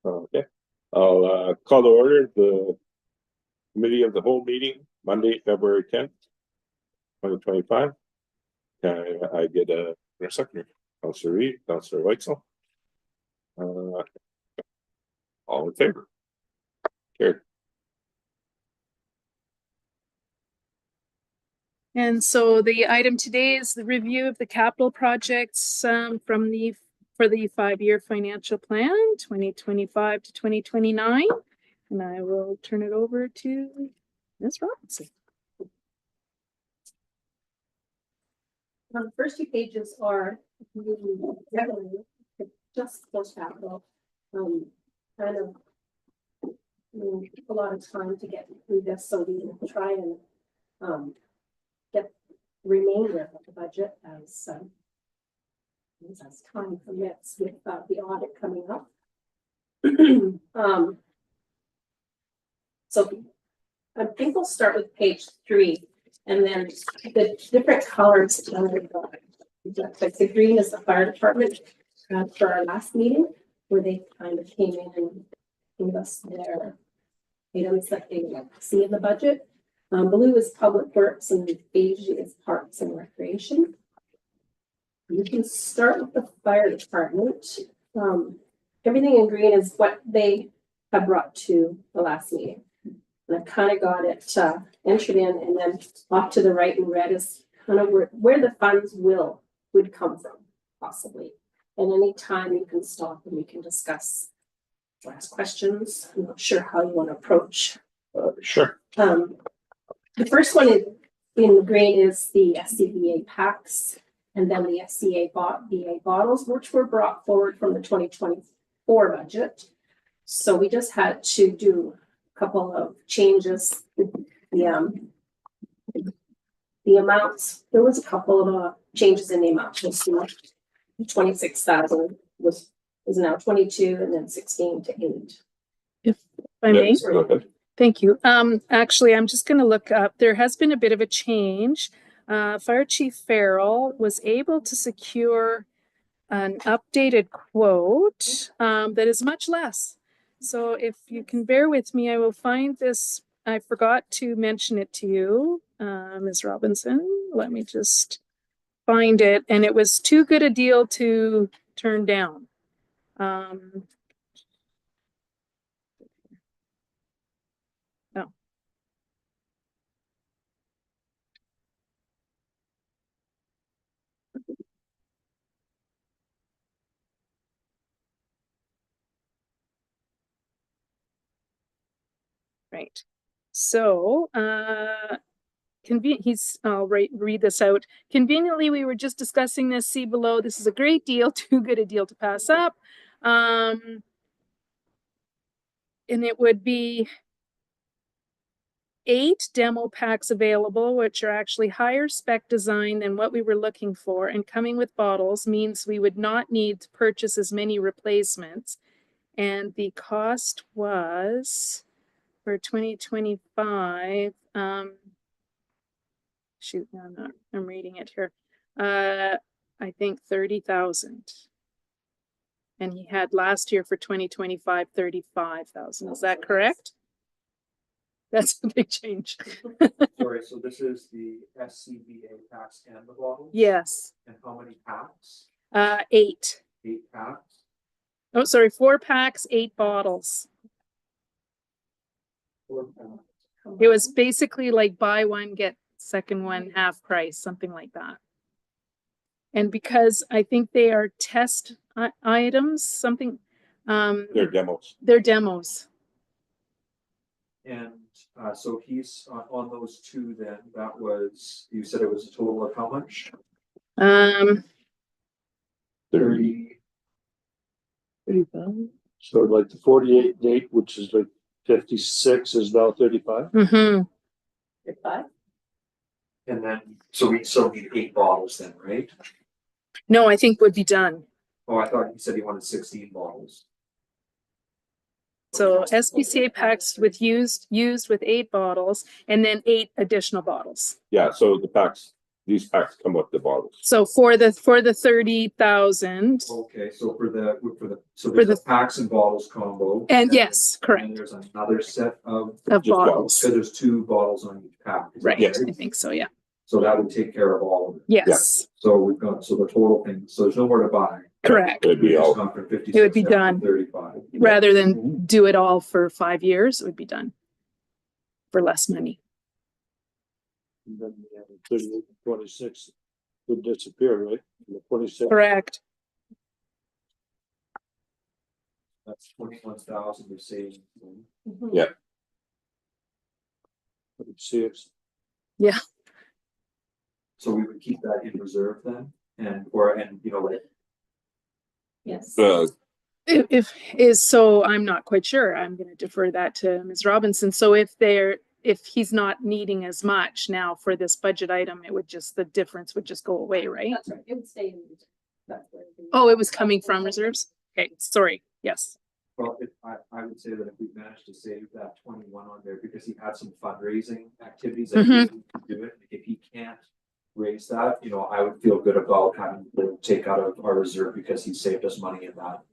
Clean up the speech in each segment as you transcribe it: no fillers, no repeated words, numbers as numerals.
Okay, I'll call to order the committee of the whole meeting, Monday, February 10th, 2025. I get a seconder, Councillor Reid, Councillor Weitzel. All in favor? Carried. And so the item today is the review of the capital projects for the 5-year financial plan, 2025 to 2029. And I will turn it over to Ms. Robinson. The first 2 pages are just post capital. Kind of a lot of time to get through this, so we will try and get the remainder of the budget as time permits, with the audit coming up. So I think we'll start with page 3, and then the different colors under the green is the fire department for our last meeting, where they kind of came in and gave us their items that they see in the budget. Blue is public works and beige is parks and recreation. You can start with the fire department. Everything in green is what they have brought to the last meeting. And I've kind of got it entered in, and then off to the right in red is kind of where the funds would come from, possibly. And any time you can stop and we can discuss or ask questions. I'm not sure how you want to approach. Sure. The first one in green is the SCBA packs, and then the SCA BA bottles, which were brought forward from the 2024 budget. So we just had to do a couple of changes. The amounts, there was a couple of changes in the amounts. 26,000 is now 22, and then 16 to 8. If I may. Yes, go ahead. Thank you. Actually, I'm just going to look up. There has been a bit of a change. Fire Chief Farrell was able to secure an updated quote that is much less. So if you can bear with me, I will find this. I forgot to mention it to you, Ms. Robinson. Let me just find it. And it was too good a deal to turn down. Right. So, I'll read this out. Conveniently, we were just discussing this. See below. This is a great deal, too good a deal to pass up. And it would be 8 demo packs available, which are actually higher spec design than what we were looking for. And coming with bottles means we would not need to purchase as many replacements. And the cost was, for 2025, shoot, no, I'm reading it here. I think 30,000. And he had last year for 2025, 35,000. Is that correct? That's a big change. Sorry, so this is the SCBA packs and the bottles? Yes. And how many packs? 8. 8 packs? Oh, sorry, 4 packs, 8 bottles. 4 packs. It was basically like buy one, get second one half price, something like that. And because I think they are test items, something. They're demos. They're demos. And so he's on those 2 then, that was, you said it was a total of how much? 30. So like the 48 date, which is like 56, is now 35. Mm-hmm. 35. And then, so we still need 8 bottles then, right? No, I think would be done. Oh, I thought you said you wanted 16 bottles. So SPCA packs with used with 8 bottles, and then 8 additional bottles. Yeah, so the packs these packs come with the bottles. So for the 30,000, Okay, so so For there's the- the packs and bottles combo. and yes, And correct, there's another set of, of Just bottles. because there's 2 bottles on each pack. is that Right, Yes. I think so, yeah. So that would take care of all of it. Yes, So we've got, so the total thing, so there's no more to buy. correct. It'd We be just all, gone from 56 It would be down to done. 35. Rather than do it all for 5 years, it would be done for less money. And then we have 38 and 26 would disappear, right? The 26. Correct. That's 21,000 we're saving. Mhm. Six. So we would keep that in reserve then, and you know, like, Yes. If is, so I'm not quite sure. I'm gonna defer that to Ms. Robinson. So if he's not needing as much now for this budget item, the difference would just go away, right? That's right. It would stay in. That's where the- Oh, it was coming from reserves? Okay, sorry, yes. well, I would say that if we managed to save that 21 on there, because he had some fundraising activities that he Mhm. could do it, if he can't raise that, you know, I would feel good about having to take out of our reserve because he saved us money in that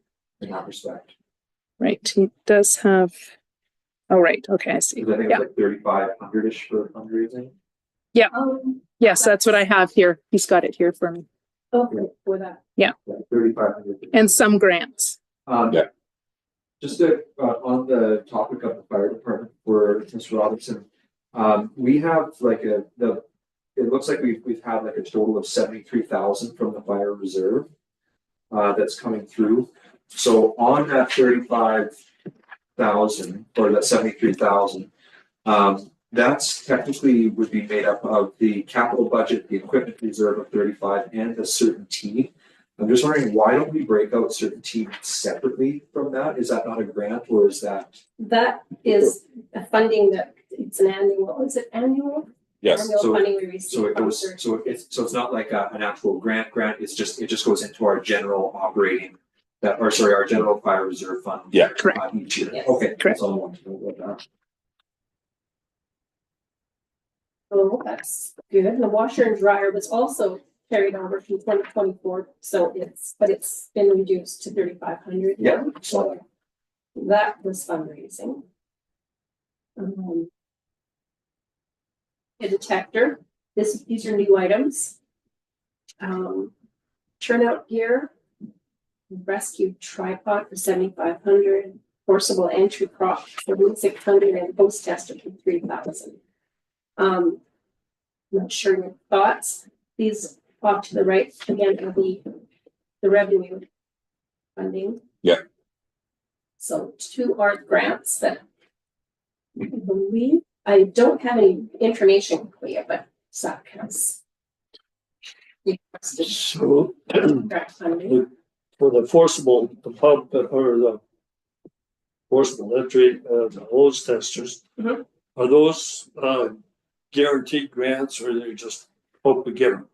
respect. Right, he does have, oh, right, okay, I see. Because I think Yeah, it's like 3,500-ish for fundraising. yes, that's what I have here. He's got it here for me. Okay, for that. Yeah, 3,500. And some grants. Yeah. Just on the topic of the fire department for Mr. Robinson, we have like it looks like we've had like a total of 73,000 from the fire reserve that's coming through. So on that 35,000 or that 73,000, that's technically would be made up of the capital budget, the equipment reserve of 35, and a certain team. I'm just wondering, why don't we break out certain team separately from that? Is that not a grant, or is that? That is a funding that it's an annual, is it annual? yes, Annual so- funding we receive. So it from goes, certain- so it's not like an actual grant, it just goes into our general operating, our general fire reserve fund. Yeah. Correct. Each year, Yes. okay, Correct. that's all I wanted to know about that. Oh, that's good. And the washer and dryer was also carried over from 2024, so it's been reduced to 3,500 Yeah. now. So that was fundraising. A detector, these are new items. Turnout gear, rescue tripod for 7,500, forcible entry prop for 600, and post tester for 3,000. Not sure your thoughts. These off to the right again are the revenue funding. Yeah. So 2 art grants that I believe, I don't have any information clear, but SAC has requested So grant funding. for the forcible, the pump or the forcible entry, the hose testers, Mhm. are those guaranteed grants or they just hope to get them?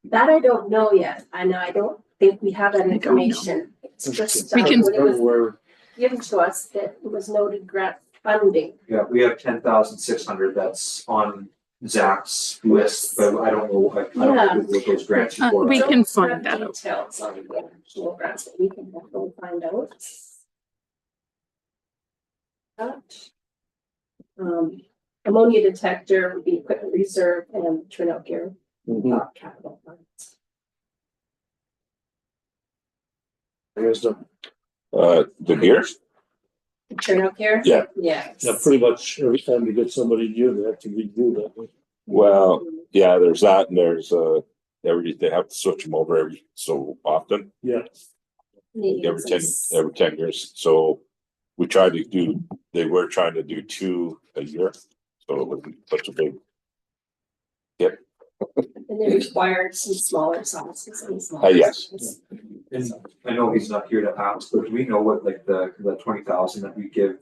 That I don't know yet. I know, I don't think we have that I don't know. information. It's just We can- when it was Where given to us that it was noted grant funding. Yeah, we have 10,600 that's on Zach's list, but I don't know, I don't know what those grants are for. We Don't can have find that out. Details on the actual grants, but we can definitely find out. That. Ammonia detector would be equipment reserve and turnout gear, capital funds. there's the, the gears, Turnout gear? Yeah. Yes. yeah, pretty much every time you get somebody new, they have to redo that. well, yeah, there's that, and there's they have to switch them over every so often, Yeah, Needing every 10 years, so we tried to do, they were trying to do 2 a year, so it wasn't such a big. And they required some smaller sizes and smaller. Yes. sizes. And I know he's not here to ask, but do we know what like the 20,000 that we give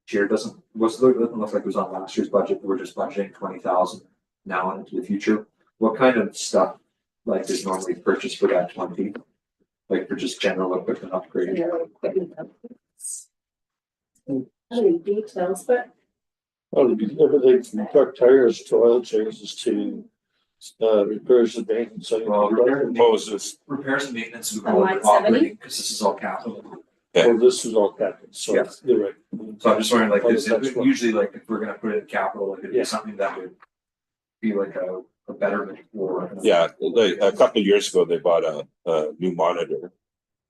here doesn't look like it was on last year's budget, we're just budgeting 20,000 now and into the future. What kind of stuff like is normally purchased for that 20? Like for just general equipment And upgrade? their equipment upgrades. I don't know details, but probably be everything from truck tires to oil changes to repairs and maintenance. So, Well, Moses, repairs and maintenance, we On call line it 70? operating, because this is all capital. oh, this is all capital, so Yeah. you're right. So I'm just wondering, like, is That's it what- usually like if we're gonna put it in capital, like it'd Yeah. be something that would be like a betterment or. yeah, like a couple of years ago, they bought a new monitor.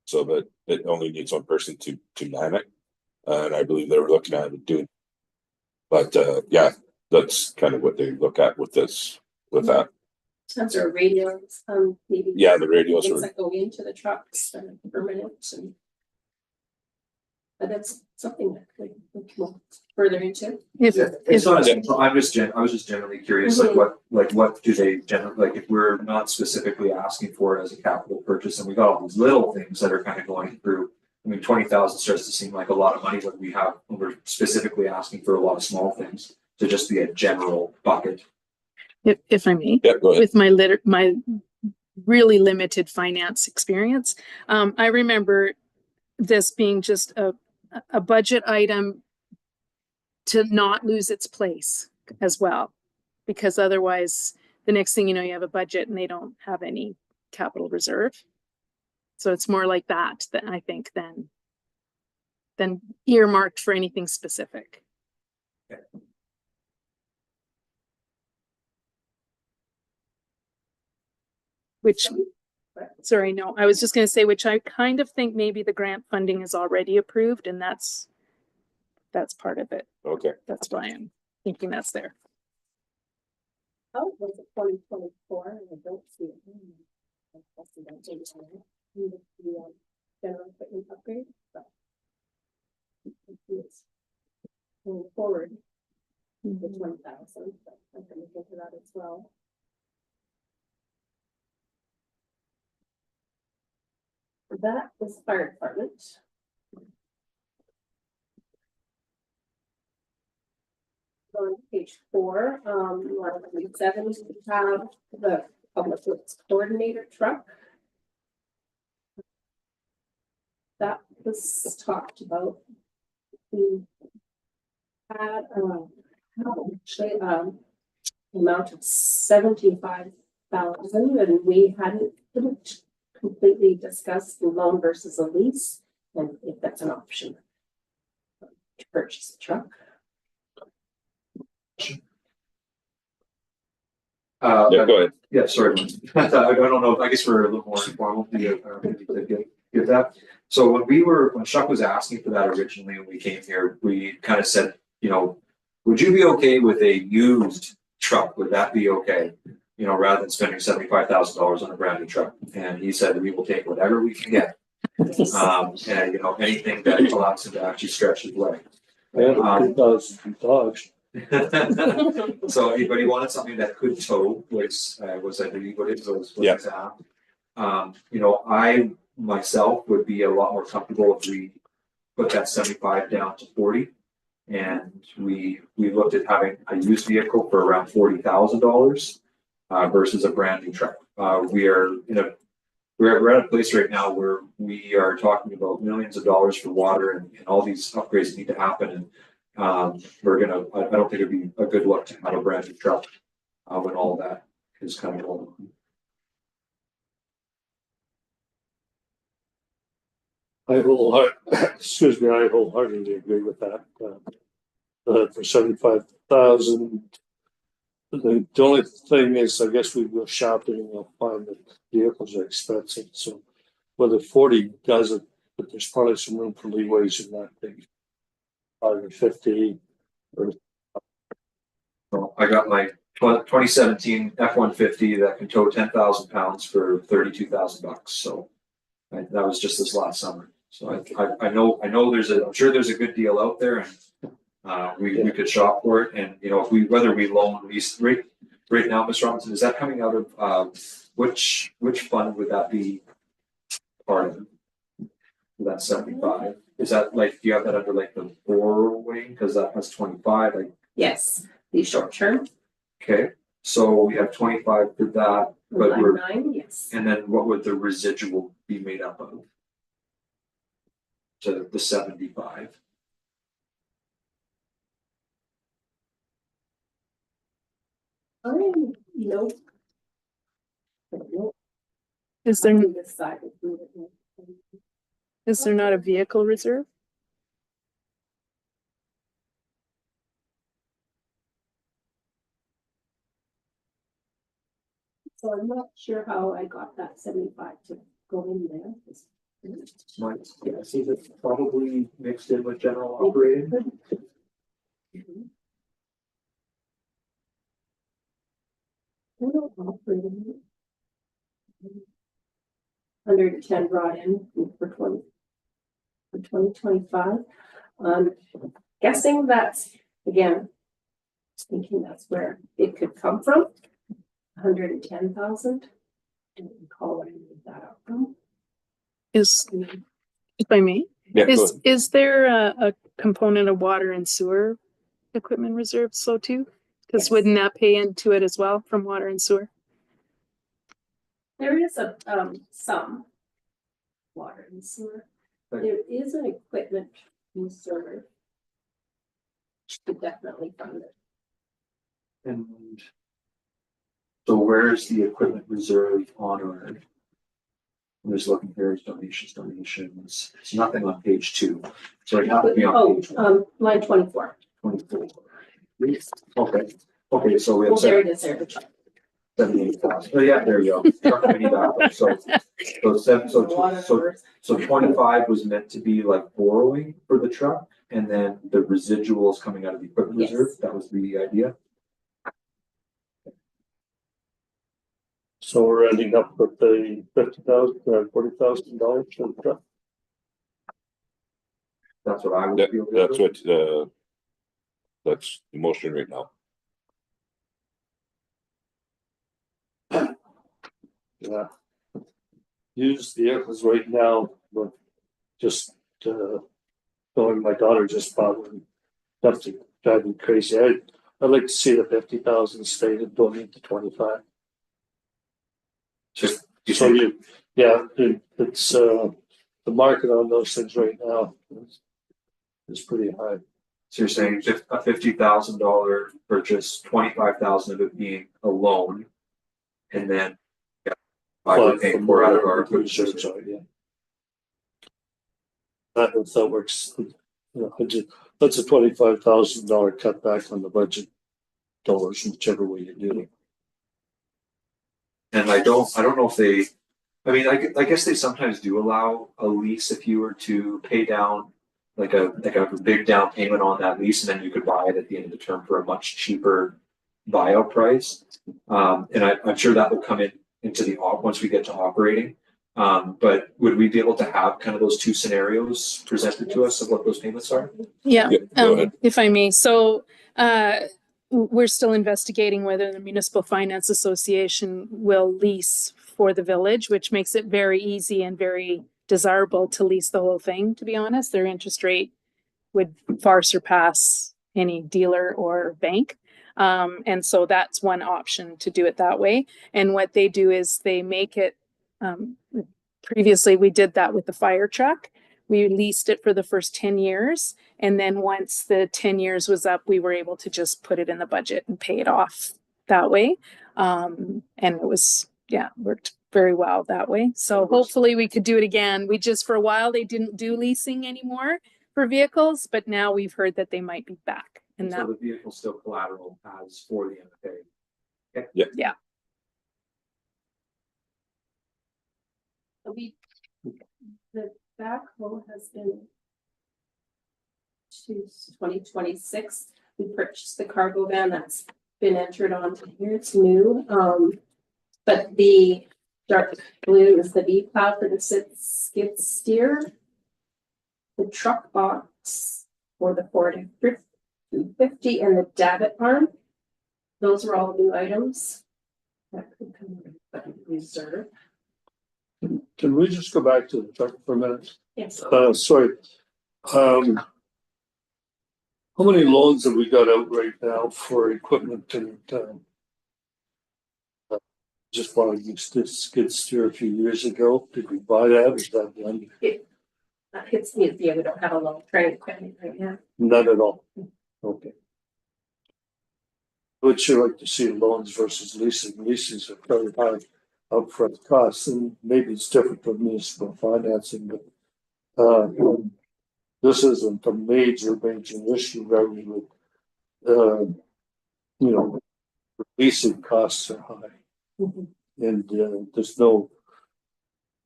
So that it only needs one person to man it. And I believe they were looking at it doing. But yeah, that's kind of what they look at with this, with that. Tons of radios, maybe. Yeah, the radios Things were, that go into the trucks that are permanent and. But that's something that we can look further into. If, Yeah, if, it's not, I was just generally curious, like Mhm. what do they generally, like if we're not specifically asking for it as a capital purchase and we got all these little things that are kind of going through. I mean, 20,000 starts to seem like a lot of money when we're specifically asking for a lot of small things to just be a general bucket. if I may. yeah, go ahead. With my really limited finance experience. I remember this being just a budget item to not lose its place as well. Because otherwise, the next thing you know, you have a budget and they don't have any capital reserve. So it's more like that I think than earmarked for anything specific. Which, sorry, no, I was just gonna say, which I kind of think maybe the grant funding is already approved and that's part of it. Okay, That's why I'm thinking that's there. Oh, was it 2024? And I don't see it. That's the budget, right? The general equipment upgrade, but. It's going forward, the 20,000, but I'm gonna look into that as well. That is fire department. On page 4, line 7, we have the public works coordinator truck. That was talked about. We had, actually, amount of 75,000, and we couldn't completely discuss the loan versus a lease, and if that's an option to purchase a truck. yeah, go ahead. Yeah, sorry. I don't know, I guess we're a little more informal to get that. So when Chuck was asking for that originally, when we came here, we kind of said, you know, would you be okay with a used truck? Would that be okay? You know, rather than spending $75,000 on a brand new truck. And he said, we will take whatever we can get. And you know, anything that allows him to actually stretch his leg. Yeah, 2000 Dodge. So anybody wanted something that could tow, which was I believe what it was. Yeah. You know, I myself would be a lot more comfortable if we put that 75 down to 40. And we looked at having a used vehicle for around $40,000 versus a brand new truck. We're at a place right now where we are talking about millions of dollars for water and all these upgrades need to happen. And I don't think it'd be a good look to have a brand new truck when all that is coming along. I wholeheartedly agree with that. For 75,000. The only thing is, I guess we go shopping and we'll find that vehicles are expensive. So whether 40 does it, but there's probably some room for leeways in that thing. Either 50 or So I got my 2017 F-150 that can tow 10,000 pounds for $32,000. So that was just this last summer. So I know I'm sure there's a good deal out there, and we could shop for it. And you know, whether we loan lease right now, Ms. Robinson, is that coming out of which fund would that be part of? That 75. Is that like, do you have that under like the borrowing? Because that has 25. Like, Yes, the short term, okay, so we have 25 for that, but line 9, yes. and then what would the residual be made up of? To the 75. You know, Is there, We decided we would. is there not a vehicle reserve? So I'm not sure how I got that 75 to go in there. My guess is it's probably mixed in with general operating. Operating. 110 brought in for 2025. Guessing that's, again, thinking that's where it could come from. 110,000. Don't recall where I made that up from. Is, if I may, Yeah, go is, ahead. is there a component of water and sewer equipment reserve so too? Because Yes. wouldn't that pay into it as well from water and sewer? There is a some water and sewer. Right. There is an equipment reserve. Should definitely fund it. And so where's the equipment reserve on our? I'm just looking here, donations. It's nothing on page 2. So it have to be on page Line 24. 24. Okay, so we Oh, have there it is, there. 78,000. Oh, yeah, there you go. Truck committee backup. So 25 was meant to be like borrowing for the truck, and then the residuals coming out of the equipment Yes. reserve. That was the idea. So we're ending up with the $50,000, $40,000 for the truck. That's what I would That, feel. that's what, that's the motion right now. Yeah. Used vehicles right now, but just, going, my daughter just bought one. That's driving crazy. I'd like to see the 50,000 stay and donate to 25. Just you So think- you, yeah, it's, the market on those things right now is pretty high. So you're saying a $50,000 purchase, 25,000 of it being a loan, and then I would pay for out of our equipment reserves, reserve. yeah. That works. You know, that's a $25,000 cutback on the budget dollars, whichever way you do it. And I don't know if they, I mean, I guess they sometimes do allow a lease if you were to pay down like a big down payment on that lease, and then you could buy it at the end of the term for a much cheaper buyout price. And I'm sure that will come into the once we get to operating. But would we be able to have kind of those two scenarios presented to us of what those payments are? Yeah, Yeah, go ahead. if I may, so we're still investigating whether the Municipal Finance Association will lease for the village, which makes it very easy and very desirable to lease the whole thing, to be honest. Their interest rate would far surpass any dealer or bank. And so that's one option to do it that way. And what they do is they make it, previously we did that with the fire truck. We leased it for the first 10 years. And then once the 10 years was up, we were able to just put it in the budget and pay it off that way. And it was, yeah, worked very well that way. So hopefully we could do it again. We just, for a while, they didn't do leasing anymore for vehicles, but now we've heard that they might be back. And So that, the vehicle still collateral as for the MFA. The backhoe has been to 2026. We purchased the cargo van that's been entered onto here. It's new. But the dark blue is the V plow for the skid steer. The truck box for the Ford F-250 and the davit arm. Those are all new items. That could come out of reserve. Can we just go back to the truck for a minute? Yes. Sorry. How many loans have we got out right now for equipment and, just bought a skid steer a few years ago? Did we buy that? Is that done? That hits me at the end. We don't have a long train equipment right now. None at all. Okay. Would you like to see loans versus leasing? Leasings are very high. upfront costs, and maybe it's different from municipal financing, but this isn't a major issue where we would, leasing costs are high. Mhm. And there's no,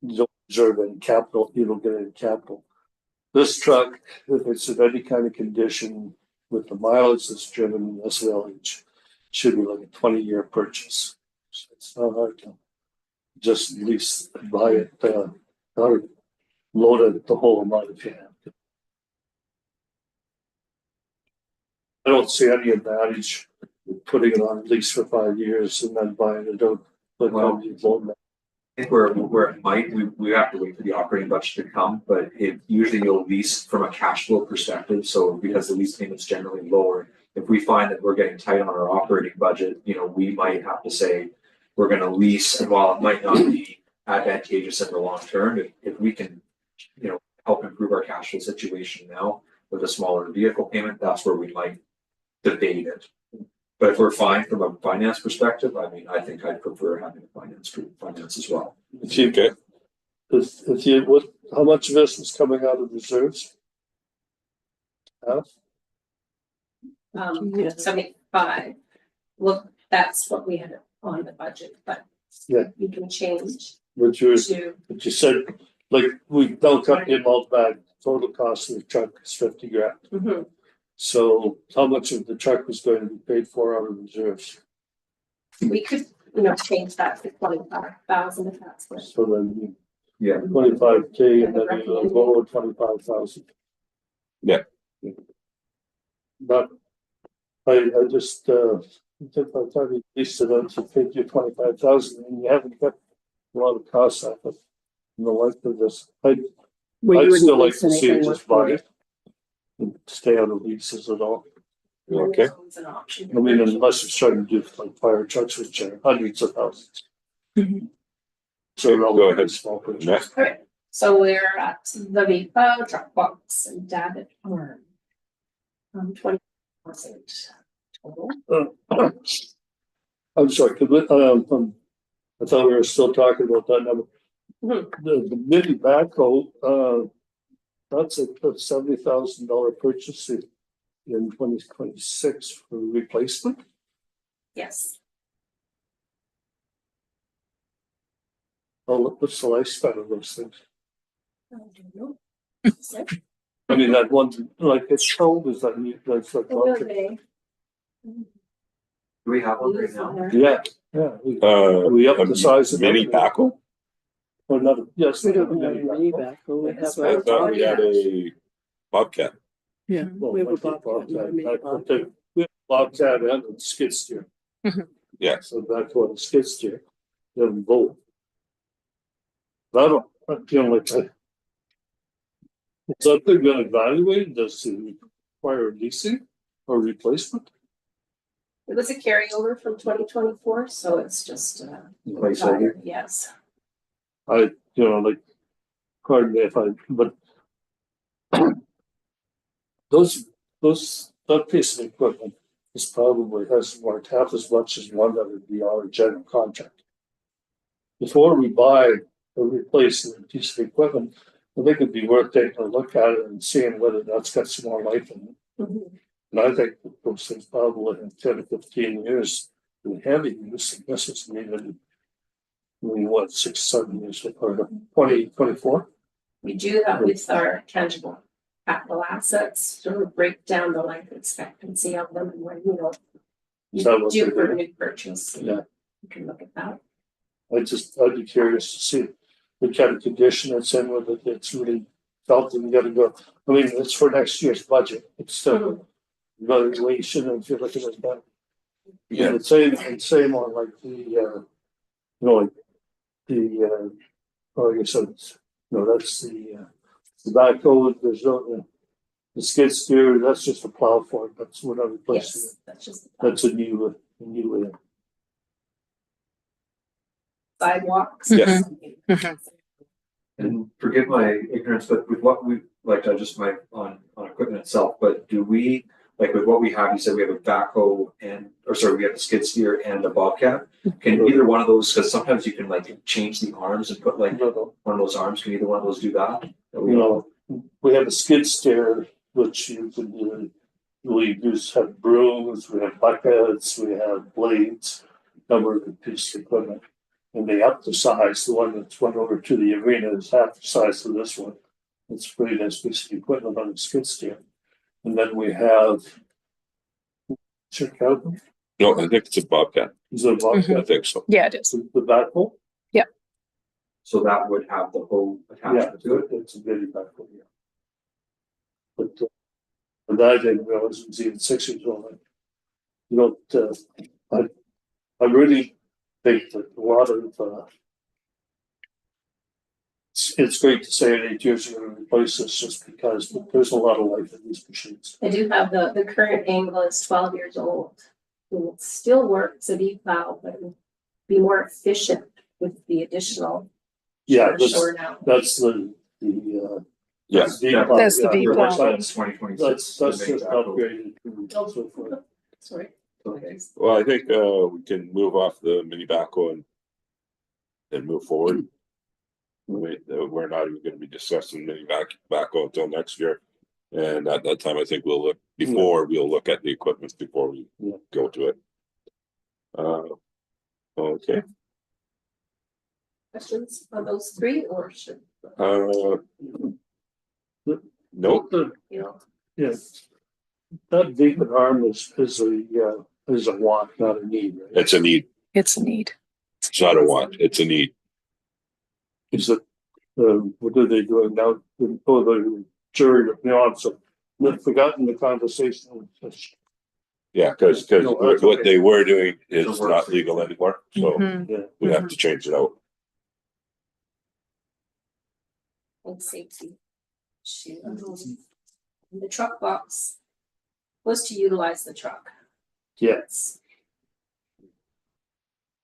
you don't reserve any capital, you don't get any capital. This truck, if it's in any kind of condition with the mileage that's driven in this village, should be like a 20-year purchase. So it's not hard to just lease, buy it, or load it the whole amount if you have to. I don't see any advantage with putting it on lease for 5 years and then buying it out. But Well, you load it. I think where it might, we have to wait for the operating budget to come, but it usually you'll lease from a cash flow perspective. So because the lease payment's generally lower, if we find that we're getting tight on our operating budget, we might have to say we're gonna lease, and while it might not be advantageous in the long term, if we can, help improve our cash flow situation now with a smaller vehicle payment, that's where we might debate it. But if we're fine from a finance perspective, I mean, I think I'd prefer having a finance as well. If you Okay. How much of this is coming out of reserves? Half? Yes. 75. Well, that's what we had on the budget, but Yeah. you can change But you said, like, we don't cut the amount back, total cost of the truck is 50 grand. Mhm. So how much of the truck was going to be paid for out of reserves? We could, change that to 25,000 if that's what. So then Yeah. 25K and then you lower 25,000. Yeah. But I just, think by the time you lease it out to take you 25,000 and you haven't got a lot of costs out of it. In the life of this, I'd still like to see it just buy it. And stay out of leases at all. Okay. It's an option. I mean, unless you're starting to do like fire trucks, which are hundreds of thousands. Mhm. So Okay, go relatively ahead. small purchase. Next. Alright, so we're at the Vipa, Dropbox, and David Farm. 20% total. I'm sorry, I thought we were still talking about that number. Mhm. The mini backhoe, that's a $70,000 purchase in 2026 for replacement. Yes, Oh, what's the lifespan of those things? I don't know. So, I mean, that one, like, it's old, is that, that's like, will they? Do we have one right now? yeah, we up A the size of mini backhoe? Or not, yes. We don't have a mini backhoe, we have That's I right. a, thought we had a Bobcat. yeah, Well, we have a like the Bobcat, not a mini Bobcat. We have Bobcat and a skid steer. Yeah. So that's what a skid steer, they have them both. But I don't, like, is something been evaluated, does it require leasing or replacement? It was a carryover from 2024, so it's just, Placeholder. yes. Like, pardon me if but that piece of equipment is probably has worth half as much as one that would be our general contract. Before we buy or replace a piece of equipment, I think it'd be worth taking a look at it and seeing whether that's got some more life in it. Mhm. And I think those things probably in 10 to 15 years in heavy use, and this is needed. I mean, what, 6, 7 years or 2024? We do that with our tangible capital assets, sort of break down the life expectancy of them and when, Is that you what do they for do? a new purchase. Yeah. You can look at that. I'd be curious to see what kind of condition it's in, whether it's really felt and gotta go. I mean, it's for next year's budget. It's still Mhm. evaluation and if you're looking at that. Yeah. And same on like like I guess it's, that's the backhoe, there's no, the skid steer, that's just a plow for it, that's what I'm replacing. Yes, that's just That's a new sidewalks. Yes. And forgive my ignorance, but with what we, like, just my, on equipment itself, but do we, like with what we have, you said we have a backhoe we have a skid steer and a Bobcat. Can either one of those, because sometimes you can like change the arms and put like one of those arms, can either one of those do that? You know, we have a skid steer, which you can do. We have brooms, we have buckets, we have blades, number of pieces of equipment. And they up the size. The one that's went over to the arena is half the size of this one. It's a pretty nice piece of equipment on the skid steer. And then we have check out. No, I think it's a Bobcat. Is it I Bobcat? think so. Yeah, it is. The backhoe? So that would have the hoe Yeah, attached to it. it's a very backhoe, yeah. But I didn't realize it was even 6 years old. You know, I really think that a lot of it's great to say in 8 years you're going to replace this just because there's a lot of life in these machines. I do have the current angle is 12 years old. And it still works at E-plow, but it would be more efficient with the additional. Yeah, shore now. that's the Yeah. That's the yeah, V-plow. Works out in 2026. That's to make just that hoe. upgraded. and so forth. Sorry. Okay. Well, I think we can move off the mini backhoe and move forward. We're not even gonna be discussing mini backhoe until next year. And at that time, I think we'll look at the equipment before we Yeah. go to it. Okay, Questions on those three or should, nope, you know, Yes. That beacon arm is a want, not a need, right? it's a need. It's a need. It's not a want, it's a need. Is it, what are they doing now? Oh, the jury, so I've forgotten the conversation. Yeah, because No, that's what okay. they were doing is So we're- not legal anymore, so Mhm. Yeah, we have to change it out. and safety. The truck box was to utilize the truck. yes.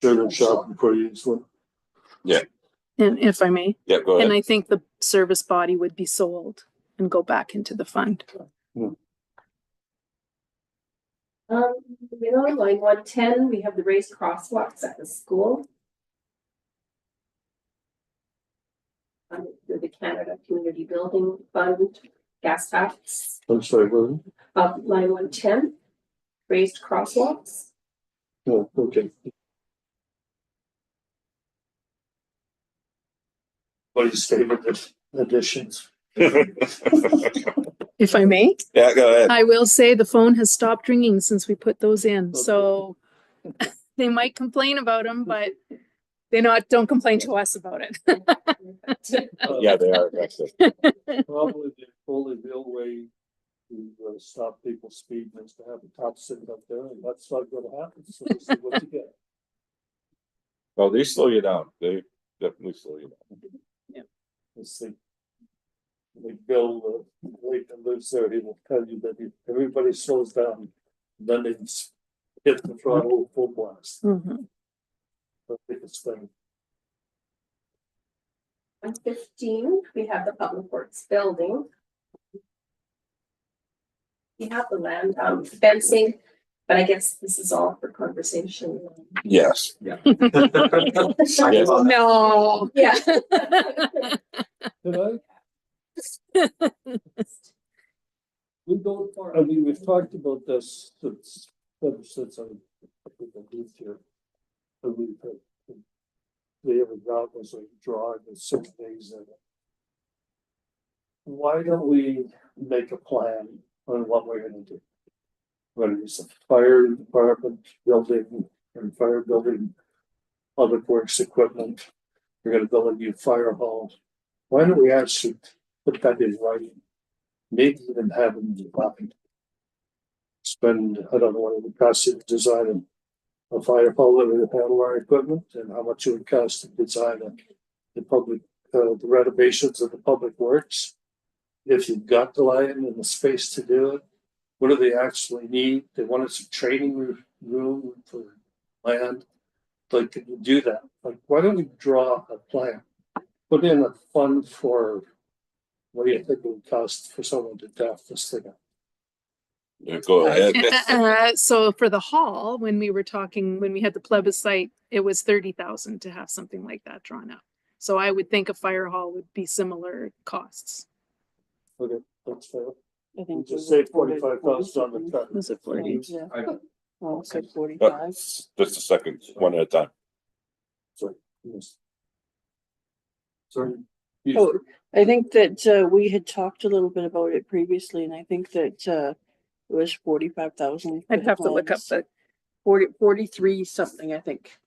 Sure, shop before you use one. And if I may, Yeah, go and ahead. I think the service body would be sold and go back into the fund. You know, line 110, we have the raised crosswalks at the school. Through the Canada Community Building Fund, gas tax, I'm sorry, William. line 110, raised crosswalks. Oh, okay. What is favorite additions? If I may, Yeah, go ahead. I will say the phone has stopped ringing since we put those in, so they might complain about them, but don't complain to us about it. Yeah, they are aggressive. Probably the only real way to stop people's speed is to have a top sitting up there, and that's not gonna happen, so we'll see what you get. Well, they slow you down. They definitely slow you down. Let's see. Like Bill, Layton lives there, he will tell you that everybody slows down, then they just hit the throttle full blast. Mhm. I think it's fun. On 15, we have the Public Works Building. You have the land fencing, but I guess this is all for conversation. Yes. Yeah. Yes. No. Yeah. Did I? We don't, I mean, we've talked about this since I moved here. And we've had, the other job was like drawing the 6 days in it. Why don't we make a plan on what we're gonna do? Whether it's a fire department building and fire building, public works equipment, we're gonna build a new fire hall. Why don't we actually put that in writing? Maybe even have them defined. Spend, I don't know what it would cost you to design a fire hall that would handle our equipment and how much it would cost to design the public, the renovations of the public works. If you've got the land and the space to do it, what do they actually need? They want us a training room for land. Like, can you do that? Like, why don't we draw a plan? Put in a fund for, what do you think it would cost for someone to draft this thing up? Go ahead. So for the hall, when we were talking, when we had the plebiscite, it was 30,000 to have something like that drawn up. So I would think a fire hall would be similar costs. Okay, that's fair. I think. Just say 45,000 on the truck. Was it 40? Yeah. I- Oh, okay, 45. Just a second, one at a time. Sorry. Yes. Sorry. You- Oh, I think that we had talked a little bit about it previously, and I think that it was 45,000. I'd have to look up the, 43 something, I think.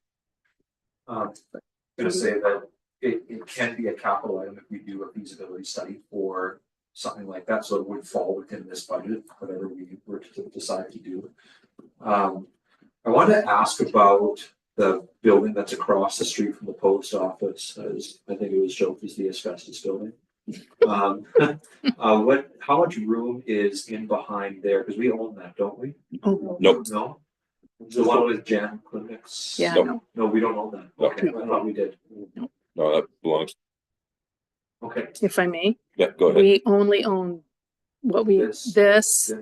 Gonna say that it can be a capital item if we do a feasibility study for something like that, so it would fall within this budget, whatever we were to decide to do. I wanted to ask about the building that's across the street from the post office, as I think it was joked as the asbestos building. How much room is in behind there? Because we own that, don't we? oh, Nope. No? The one with Jan Clinics? yeah, Nope. no. No, we don't own that. No. Okay, I thought we did. No, that belongs. Okay. If I may, Yeah, go ahead. we only own what we, This. this,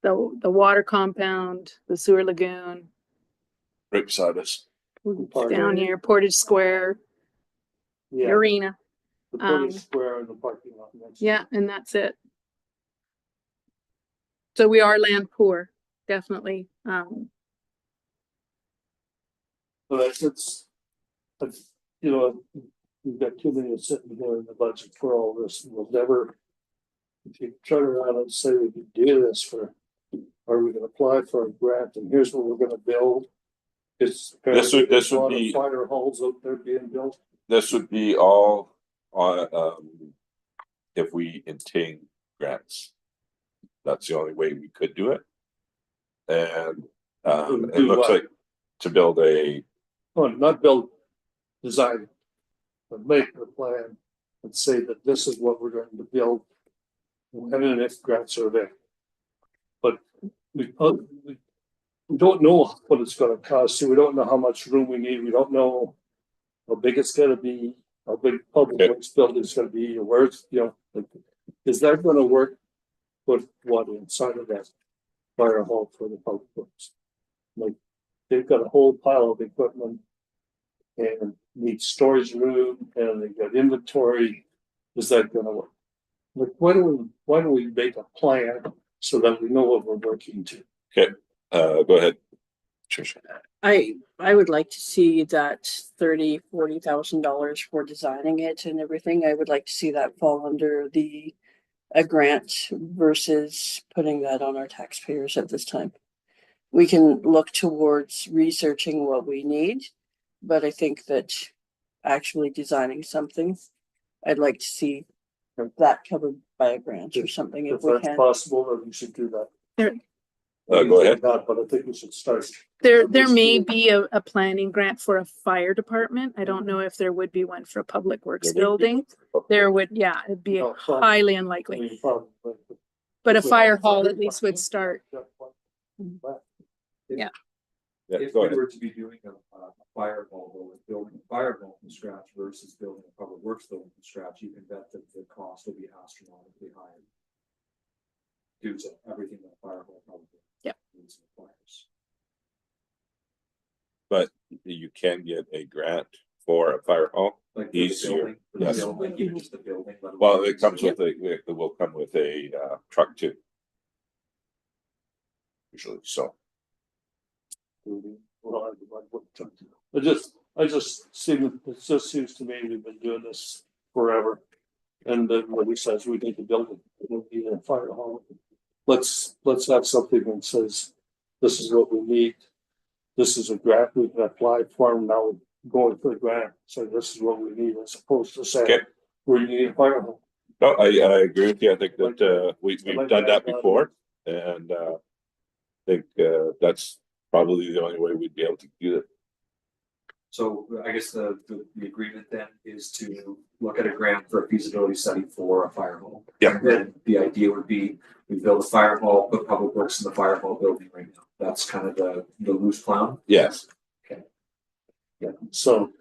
Yeah. the water compound, the sewer lagoon, Right beside us. down here, Portage Square, the Yeah, arena. the Portage um, Square and the parking lot. next to Yeah, it. and that's it. So we are land poor, definitely. But you know, we've got too many sitting here in the budget for all this, and we'll never. If you turn around and say we can do this for, are we gonna apply for a grant and here's what we're gonna build? It's. This would there's a lot of be- Fire halls out there being built. This would be all on, if we obtain grants. That's the only way we could do it. And, it Do looks what? like to build a, Well, not build, design. But make the plan and say that this is what we're going to build. And then if grants are there. But we don't know what it's gonna cost, so we don't know how much room we need, we don't know. How big it's gonna be, how big public Okay. works building's gonna be, or where it's, you know, like, is that gonna work? Put what inside of that fire hall for the public works? Like, they've got a whole pile of equipment. And need storage room and they've got inventory, is that gonna work? Like, why don't we make a plan so that we know what we're working to? go ahead. Tricia. I would like to see that $40,000 for designing it and everything. I would like to see that fall under a grant versus putting that on our taxpayers at this time. We can look towards researching what we need, but I think that actually designing something, I'd like to see that covered by a grant or something if If we that's can. possible, then we should do that. Go ahead. Not, but I think we should start. There may be a planning grant for a fire department. I don't know if there would be one for a public works There would be. building. There would, yeah, it'd be No, probably. highly unlikely, We probably- but a if we fire have hall fire at least would department, start. Yeah, If go we ahead. were to be doing a fire hall, though, with building a fire hall from scratch versus building a public works building from scratch, you can bet that the cost will be astronomically higher. Due to everything that fire hall probably. Yep. needs and requires. But you can get a grant for a fire hall. Like for the Easier, building, for the yes. building, like even just the building. let alone- Well, it comes with it will come with a, truck too. Usually, so. I just seem, it just seems to me we've been doing this forever. And then when he says we need to build it, we need a fire hall. Let's have something that says, this is what we need. This is a grant we can apply for, and now we're going for the grant, so this is what we need, as opposed to saying, Okay. we need a fire hall. No, I agree with you. I think that, we've like done that that. before and, think, that's probably the only way we'd be able to do it. So I guess the agreement then is to look at a grant for a feasibility study for a fire hall. Yeah. And then the idea would be, we build a fire hall, put public works in the fire hall building right now. That's kind of the loose plan. Yes, So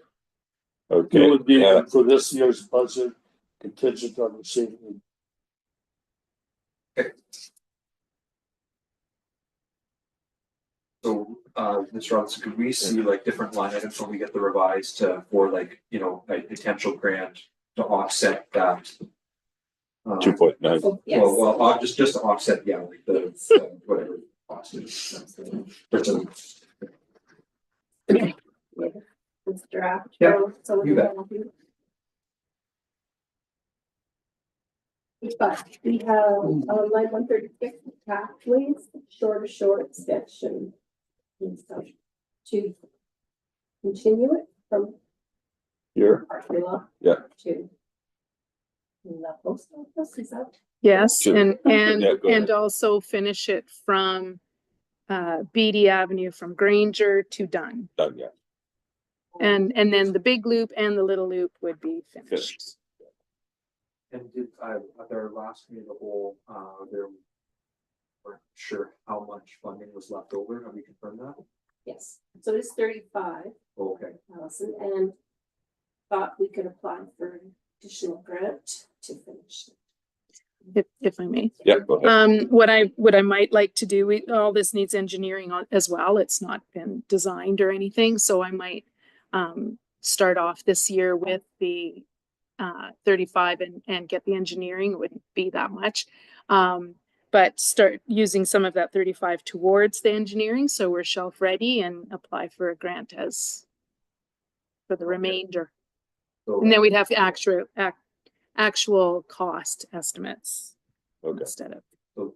it okay. would be for this year's budget contingent on receiving. So, Mr. Robinson, could we see like different line items when we get the revised for like, you know, a potential grant to offset that? 2.9. So, yes. Well, just to offset, yeah, like the whatever cost is. It's draft. Yeah, So you bet. But we have line 136 pathways, shore extension. And stuff to continue it from Here, Arkula. Yeah. To the post office, is that? Yes, Sure. and Yeah, go ahead. also finish it from Beatty Avenue from Granger to Dunn. done, yeah. And then the big loop and the little loop would be finished. Finished. And did at their last meeting, the whole there weren't sure how much funding was left over. Have we confirmed that? Yes, so it's 35,000 Okay. and thought we could apply for additional grant to finish. If I may. Yeah, go ahead. What I might like to do, all this needs engineering on as well. It's not been designed or anything, so I might start off this year with the 35 and get the engineering. It wouldn't be that much. But start using some of that 35 towards the engineering, so we're shelf ready and apply for a grant as for the remainder. So And then we'd have actual cost estimates Okay. instead of.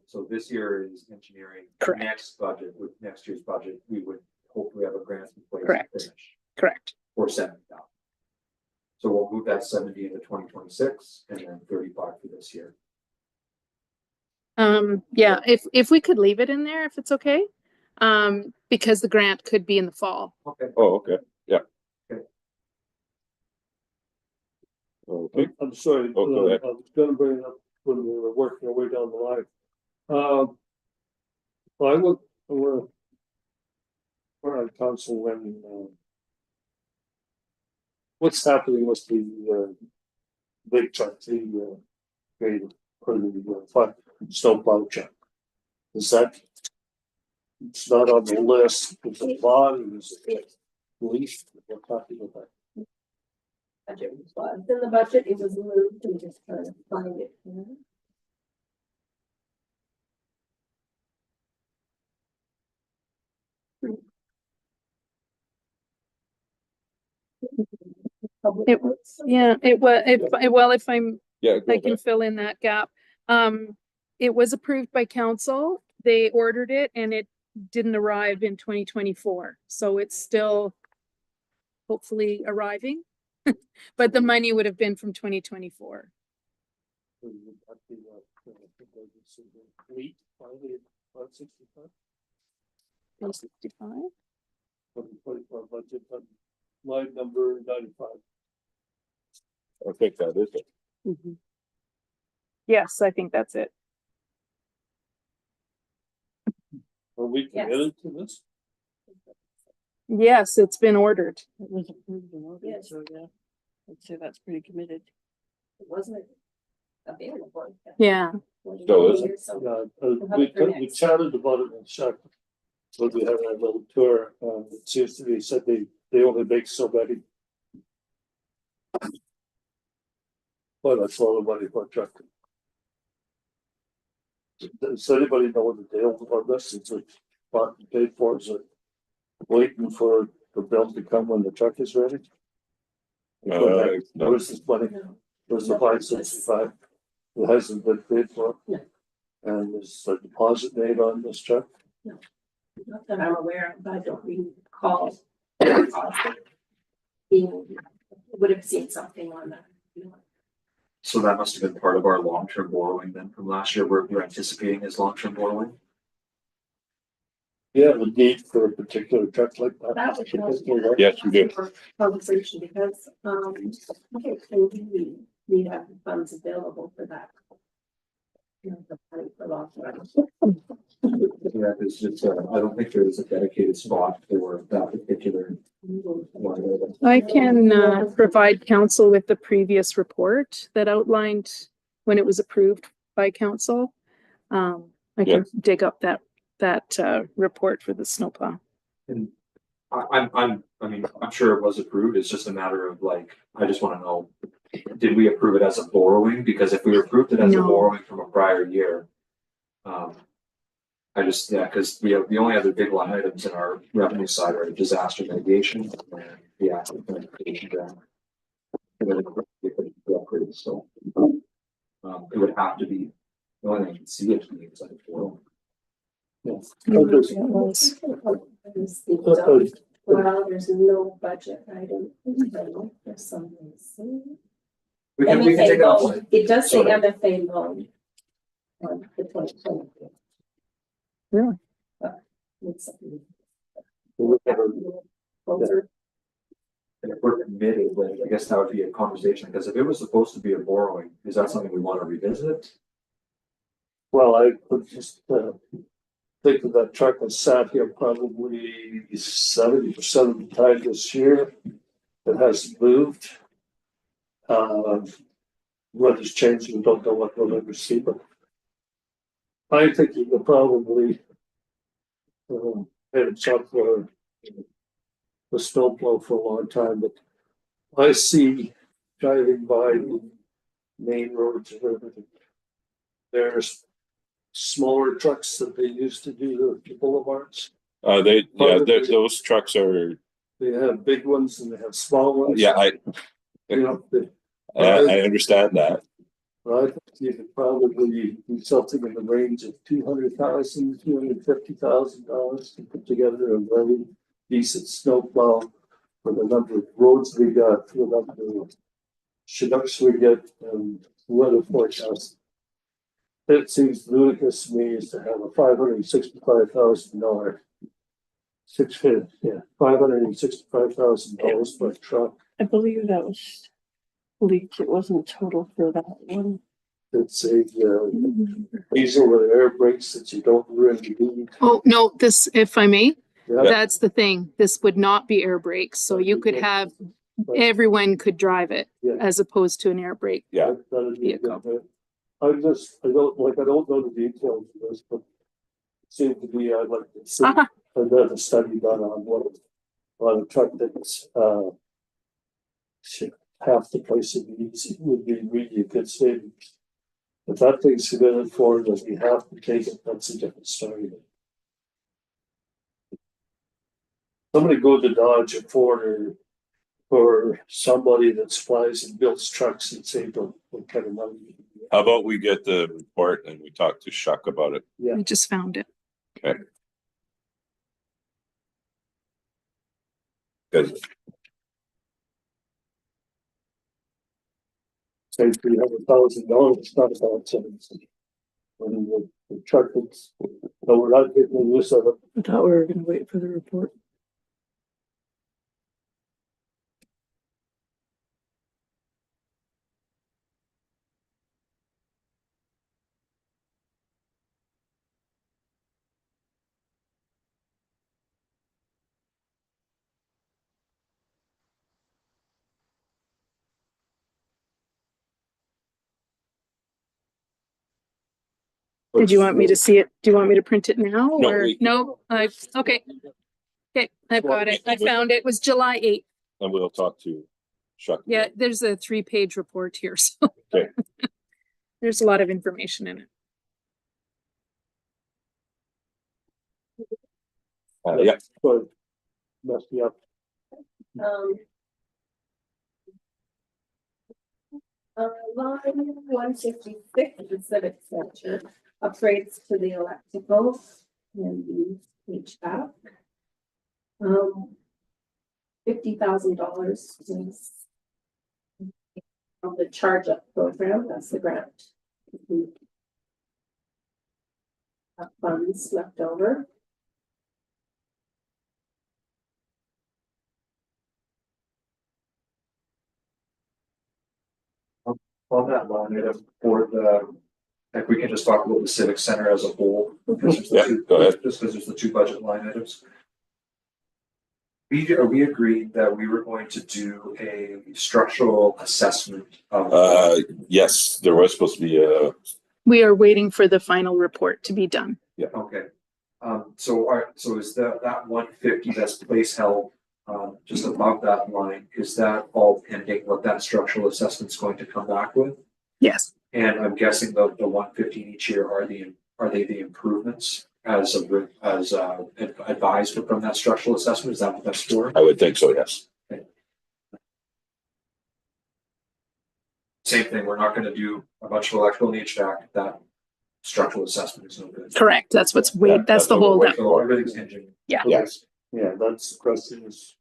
so this year is engineering. Correct. Next budget, with next year's budget, we would hopefully have a grant in place. to Correct. finish Correct. For 70,000. So we'll move that 70 into 2026 and then 35 for this year. Yeah, if we could leave it in there, if it's okay. Because the grant could be in the fall. Okay. Oh, okay, yeah. Okay. Okay, I'm sorry, Oh, go ahead. I was gonna bring it up when we were working our way down the line. We're on council when, what's happening with the big truck, the grader, or the snowplow truck? Is that, it's not on the list, it's a bond, is it leased, we're talking about that? Budget was in the budget, it was moved and just trying to find it. It was, yeah, if I'm yeah, go I can ahead. fill in that gap. It was approved by council. They ordered it and it didn't arrive in 2024. So it's still hopefully arriving. But the money would have been from 2024. Fleet, finally, 165, 165. 2024 budget, line number 95. I think that is it. Mhm. Yes, I think that's it. Are we Yes. committed to this? Yes, it's been ordered. It was approved in August, Yes. so yeah, I'd say that's pretty committed. It wasn't available. Yeah. So is it? So Yeah, have it for we next. chatted about it in Chuck. So we had a little tour, it seems to be, said they only make so many. Well, that's a lot of money for a truck. Does anybody know what the deal on this, it's like, bought and paid for, is it waiting for the bill to come when the truck is ready? No. Where's this money? No. Where's the 565? It hasn't been paid for. No. And is a deposit made on this truck? Not that I'm aware of, but I don't recall. Would have seen something on that. So that must have been part of our long-term borrowing then from last year. We're anticipating as long-term borrowing. Yeah, the need for a particular truck like that. That was. Yes, we do. Conversation because, okay, so we need to have the funds available for that. You know, the money for long term. Yeah, it's just, I don't think there is a dedicated spot for that particular one. I can provide council with the previous report that outlined when it was approved by council. I can dig up that report for the snowplow. I'm sure it was approved. It's just a matter of like, I just want to know, did we approve it as a borrowing? Because if we approved it as a No. borrowing from a prior year, because we have the only other big line items in our revenue side are disaster mitigation and the asset mitigation grant. And then the upgrades, so it would have to be, the only thing I can see it being is like a borrowing. Yes. Well, there's no budget item. For some reason. We can take it MFA off. loan. It does say Sorry. MFA loan. On the 2020. Really? It's Yeah. And if we're committed, then I guess that would be a conversation, because if it was supposed to be a borrowing, is that something we want to revisit? Well, I would just think that that truck has sat here probably 70% of the time this year. It hasn't moved. Weather's changing, we don't know what we'll ever see, but I think you could probably had it up for the snowplow for a long time, but I see driving by the main roads and everything. There's smaller trucks that they used to do the boulevards. Those trucks are, They have big ones and they have small ones. yeah, You know, I understand that. I think you could probably do something in the range of $200,000, $250,000 to put together a very decent snowplow for the number of roads we got, for the number of Chinooks we get, and weather forecast. It seems ludicrous to me is to have a $565,000 $565,000 per truck. I believe that was leaked. It wasn't total for that one. It's a diesel with air brakes that you don't really need. Oh, no, this, if I may, Yeah, that's the thing. This would not be air brakes. So you could have, everyone could drive it Yeah. as opposed to an air brake. Yeah. that'd be a good Vehicle. bit. I don't know the details of this, but it seemed to be, I'd like to see Uh-huh. another study done on a truck that's, half the price of these would be really a good savings. If that thing's submitted for, does he have to take it? That's a different story. Somebody go to Dodge or Ford or somebody that supplies and builds trucks and say, what kind of money. How about we get the report and we talk to Chuck about it? Yeah. I just found it. Good. Say $300,000, it's not about $70. When the truck is, no, we're not getting the use of it. I thought we were gonna wait for the report. Did you want me to see it? Do you want me to print it now No, or? we- No, okay. Okay, I've got it. I found it. It was July 8th. And we'll talk to Chuck. Yeah, there's a 3-page report here, so. Okay. There's a lot of information in it. Yeah, But mess me up. Line 156, the Civic Center, upgrades to the electrical and the HVAC. $50,000 is of the charge up program, that's the grant. Funds left over. On that line item for the, if we can just talk about the civic center as a whole. because there's the Yeah, two- go ahead. Just because there's the two budget line items. We agreed that we were going to do a structural assessment of. yes, there was supposed to be a, We are waiting for the final report to be done. Okay. So is that 150 that's place held, just above that line, is that all pending what that structural assessment's going to come back with? Yes, And I'm guessing the 150 each year are they the improvements as advised from that structural assessment? Is that what that's for? I would think so, yes. Same thing, we're not gonna do a bunch of electrical and HVAC if that structural assessment is no good. correct. That's what's Yeah, that's the what we're whole, waiting So for. everything's hinging. Yeah. Yes, Yeah, that's the question is.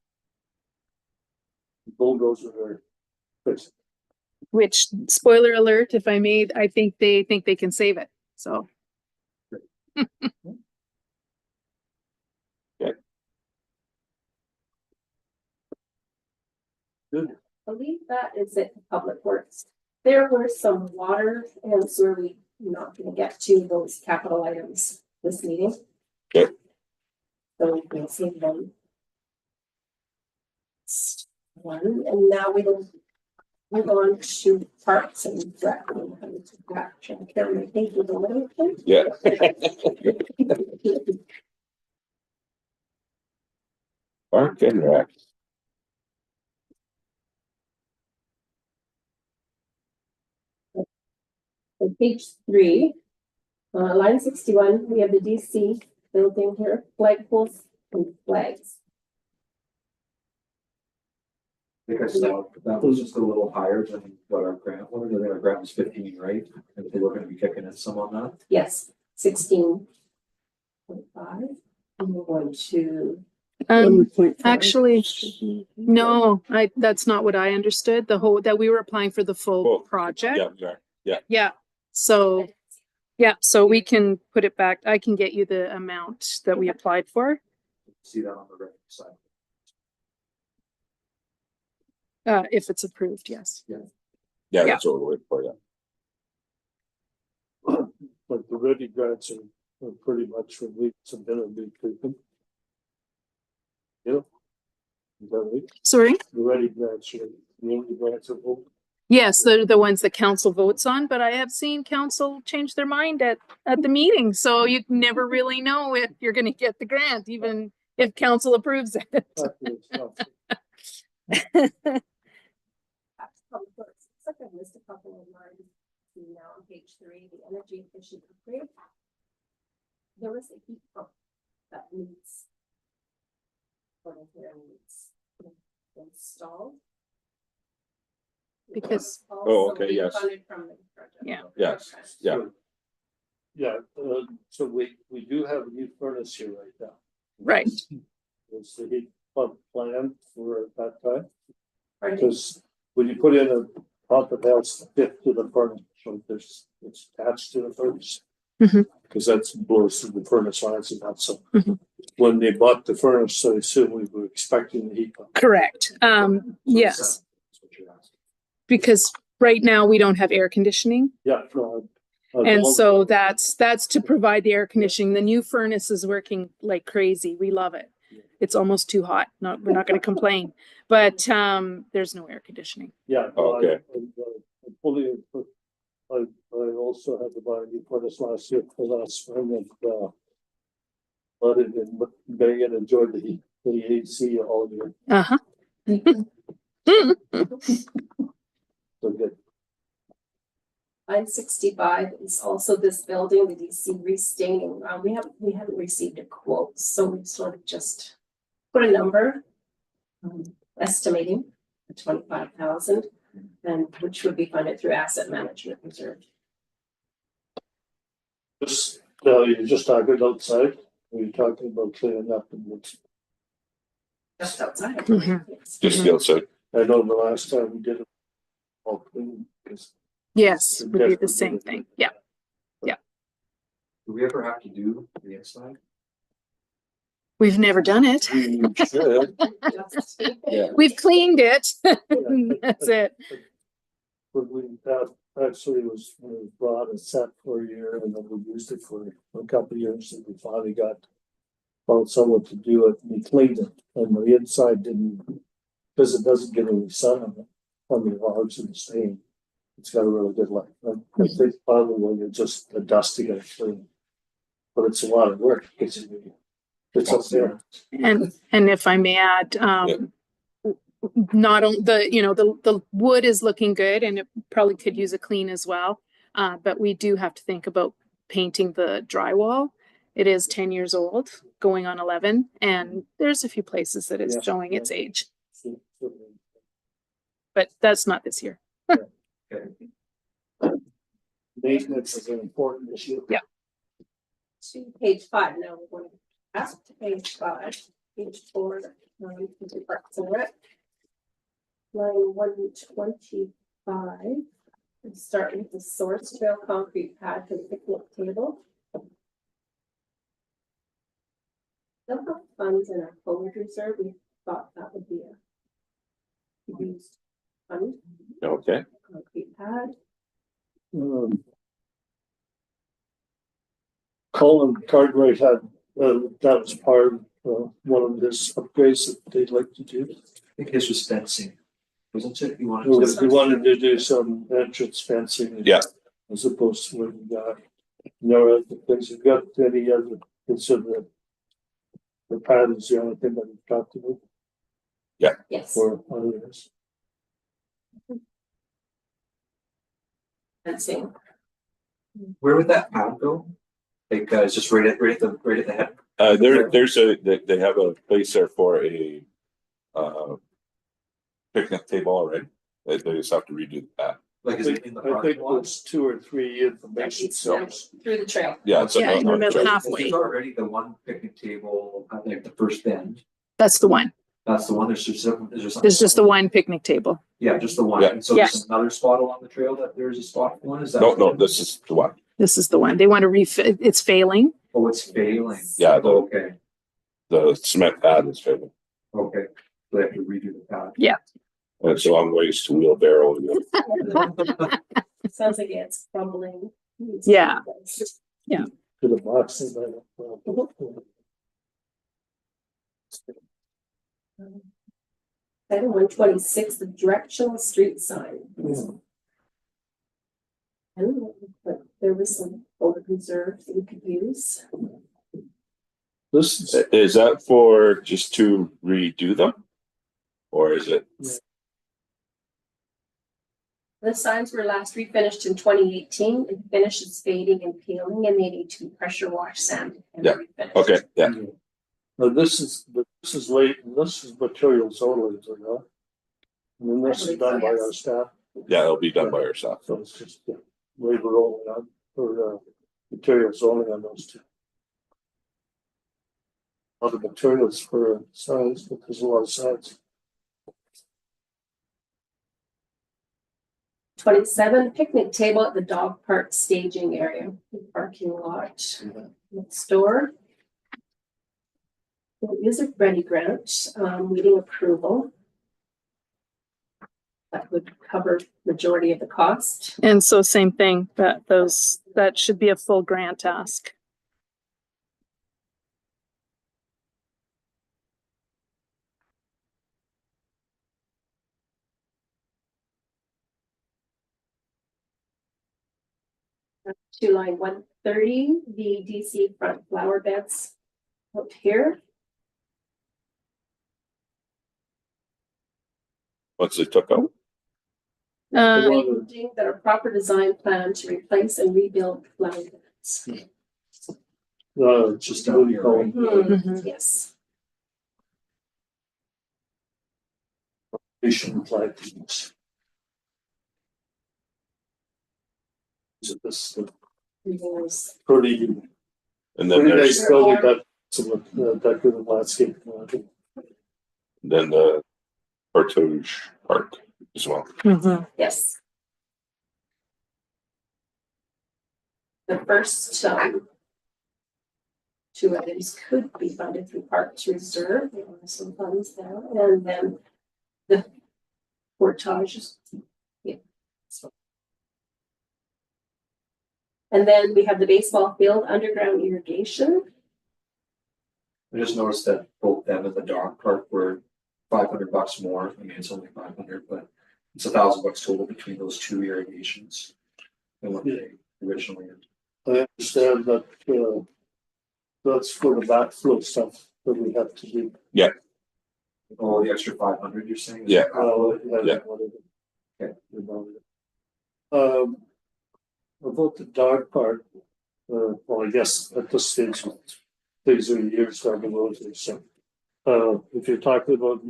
Bulldozer are fixed. which spoiler alert, if I may, I think they can save it. So I believe that is it, Public Works. There were some water and sewer we not gonna get to those capital items this meeting. Okay. So we can save them. One, and now we will move on to parks and rec. Carry my pages a little bit. yeah. Park and Rec. On page 3, line 61, we have the DC building here, flagpoles and flags. I think I saw that was just a little higher than what our grant was. I think our grant was 15, right? And they were gonna be kicking in some on that. Yes, 16.5. And we're going to, 1.5. actually, no, that's not what I understood. The whole, that we were applying for the full Full, project. Yeah, we are. Yeah, so, we can put it back. I can get you the amount that we applied for, See that on the revenue side. if it's approved, yes. Yeah, that's what we're waiting for, yeah. But the ready grants are pretty much released and gonna be taken. Yeah. Is that right? Sorry? The ready grants are, the grants are full. Yes, they're the ones that council votes on, but I have seen council change their mind at the meeting, so you never really know if you're gonna get the grant, even if council approves it. It's not- Public Works. Looks like I missed a couple of lines. See now on page 3, the energy efficient upgrade. There was a heat pump that needs. According here needs installed. Because- Oh, okay, Also yes. funded from the project. Yeah. Yes, yeah. Yeah, so we do have a new furnace here right now. Right, Was the heat pump planned for that time? Pardon? Because when you put in a pump, it has to fit to the furnace, so it's attached to the furnace. Mhm. Because that's blows through the furnace lines and that, so. Mhm. When they bought the furnace, I assume we were expecting the heat pump. correct. Yes, That's what you're asking. because right now we don't have air conditioning. Yeah. no, And so that's to provide the air conditioning. The new furnace is working like crazy. We love it. It's almost too hot. We're not gonna complain, but there's no air conditioning. Yeah. Okay. I fully, I also had to buy a new furnace last year for last spring and, let it in, but they had enjoyed the AC all year, Uh-huh. so good. Line 65 is also this building, the DC restaining. We haven't received a quote, so we sort of just put a number, estimating 25,000, and which would be funded through asset management reserve. Just, you're just talking outside, we're talking about cleaning up and it's, Just outside. Mhm. Yes. Just feel so. I know the last time we did it. All clean, because Yes, would be the same thing. Yeah. Do we ever have to do the inside? We've never done it. we should. Just- Yeah. We've cleaned it. Yeah. That's it. But that actually was, we brought a set for a year and then we used it for a couple of years and we finally found someone to do it and we cleaned it. And the inside didn't, because it doesn't get any sun on it, on the logs and the stain. It's got a really good life. I think finally when you're just the dust to get it clean. but it's a lot of work, because it's up there. And if I may add, not on the, you know, the wood is looking good and it probably could use a clean as well. But we do have to think about painting the drywall. It is 10 years old, going on 11, and there's a few places that is Yeah, showing yeah. its age, but that's not this year. Maintenance is an important issue. Yeah. To page 5, now we're going up to page 5, page 4, into Parks and Rec. Line 125, we start with the source trail concrete pad for the picnic table. Don't have funds in our forward reserve, we thought that would be a used fund, Okay, concrete pad. Colin Cartwright had, that was part of one of his upgrades that they'd like to do. I think his was fencing, wasn't it? You wanted We to. wanted to do some entrance fencing. Yeah. As opposed to what we got. No other things, you've got any other, consider the pad is the only thing that we've talked about Yes, for others. fencing. Where would that pad go? Like, it's just right at the head. there's they have a place there for a, picnic table already. They just have to redo that. Like, is it in the I think parking lot? there's 2 or 3 information It's down cells. through the trail. Yeah, it's Yeah, in the middle, sure. halfway. There's already the one picnic table at like the first bend. That's the one. That's the one. There's There's just the one picnic table. Yeah, just the one. Yeah. And so there's another spot along the trail that there's a spot for one. Is that? No, this is the one. This is the one. They want to it's failing. Oh, it's failing. Yeah, Oh, okay. The cement pad is failing. Okay. So they have to redo the pad. And it's a long ways to wheelbarrow. Sounds like it's crumbling. Yeah. To the box. Item 126, the directional street sign. I don't know, but there was some old reserves that we could use. This is, Is that for just to redo them? Or is it? The signs were last refinished in 2018. The finish is fading and peeling, and they need to be pressure washed, sanded, and Yeah, refinished. Okay, yeah, now this is late, this is materials only, is it not? And then this is done by our staff, yeah, it'll be done by our staff. so it's just labor only on, or materials only on those two. Other materials for signs, but there's a lot of signs. 27, picnic table at the dog park staging area, the parking lot next door. There is a ready grant, meeting approval. That would cover majority of the cost. And so same thing, that should be a full grant ask. To line 130, the DC front flower beds out here. Once they took out, Changing that are proper design plan to replace and rebuild flower beds. Just what do you call them? Mhm. Yes, Foundation plantings. Is it this there's pretty, and then pretty there's, nice building that some decorative landscape. then the Portage Park as well. Mhm. yes. The first, 2 items could be funded through Parks Reserve, there are some funds there, and then the portages. Yeah. And then we have the baseball field underground irrigation. I just noticed that both them and the dog park were $500 more. I mean, it's only 500, but it's $1,000 total between those two irrigations. Than what they originally. I understand that That's for the backflow stuff that we have to do. Oh, the extra 500 you're saying? Yeah. Yeah. Okay. About the dog park, well, I guess at this stage, things are years down the road, so. If you're talking about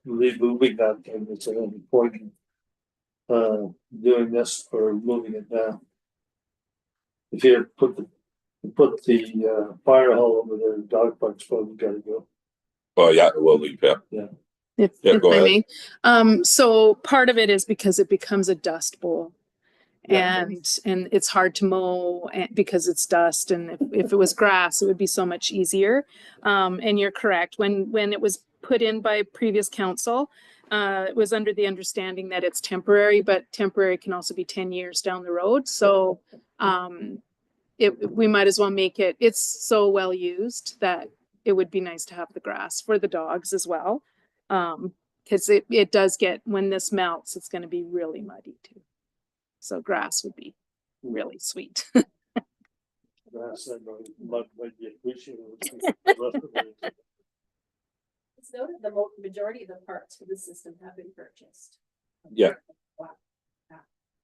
removing that, then it's an important doing this or moving it down. If you put the fire hall over there, dog park's probably gotta go. Well, yeah, we'll leave, yeah. If, Yeah, if go I ahead. may. So part of it is because it becomes a dust bowl. Yeah. And it's hard to mow because it's dust. And if it was grass, it would be so much easier. And you're correct. When it was put in by previous council, it was under the understanding that it's temporary, but temporary can also be 10 years down the road. So we might as well make it, it's so well used that it would be nice to have the grass for the dogs as well. Because it does get, when this melts, it's going to be really muddy too. So grass would be really sweet. Grass and mud might be appreciated. It's noted the majority of the parts for the system have been purchased. Yeah.